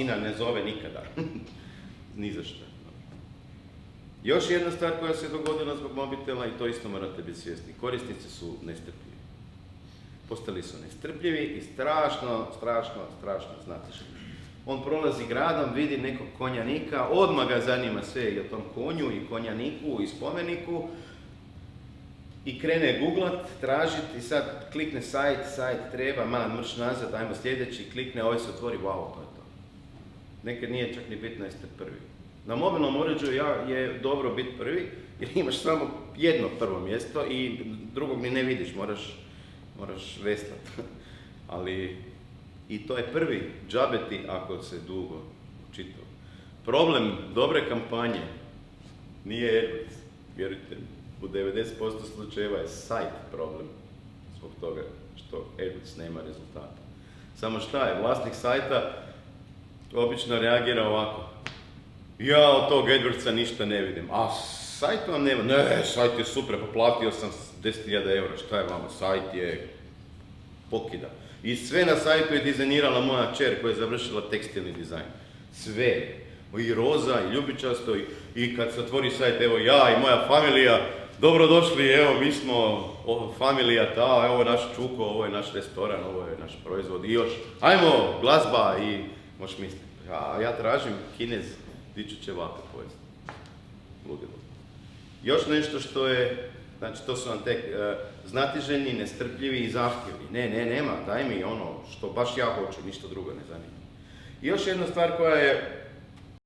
Ina ne zove nikada. Ni za šta. Još jedna stvar koja se dogodila zbog mobitela, i to isto morate biti svjesni, korisnici su nestrpljivi. Postali su nestrpljivi i strašno znatiželjni. On prolazi gradom, vidi nekog konjanika, odmah ga zanima sve i o tom konju i konjaniku i spomeniku i krene googlat, tražiti i sad klikne sajt treba, mrš nazad, ajmo sljedeći, klikne, ovaj se otvori, wow, to je to. Nekad nije čak ni bitno jeste prvi. Na mobilnom uređaju je dobro biti prvi, jer imaš samo jedno prvo mjesto i drugog ni ne vidiš, moraš veslat. Ali i to je prvi, džabeti ako se dugo čitao. Problem dobre kampanje nije AdWords, vjerujte mi. U 90% slučajeva je sajt problem zbog toga što AdWords nema rezultata. Samo šta je, vlasnik sajta obično reagira ovako. Ja od tog AdWordsa ništa ne vidim. A sajt vam nema? Ne, sajt je super, poplatio sam 10.000 eura. Šta je vama? Sajt je pokida. I sve na sajtu je dizajnirala moja kćer koja je završila tekstilni dizajn. Sve. I roza, i ljubičasto, i kad se otvori sajt, evo ja i moja familija, dobrodošli, evo mi smo familija ta, evo naš čuko, ovo je naš restoran, ovo je naš proizvod i još, ajmo, glazba i možeš misliti. Ja tražim Kinez, di ću ćevape pojesti. Ludilo. Još nešto što je, znači to su vam tek znatiželjni, nestrpljivi i zahtjevni. Nema, daj mi ono što baš ja hoću, ništa drugo ne zanima. I još jedna stvar koja je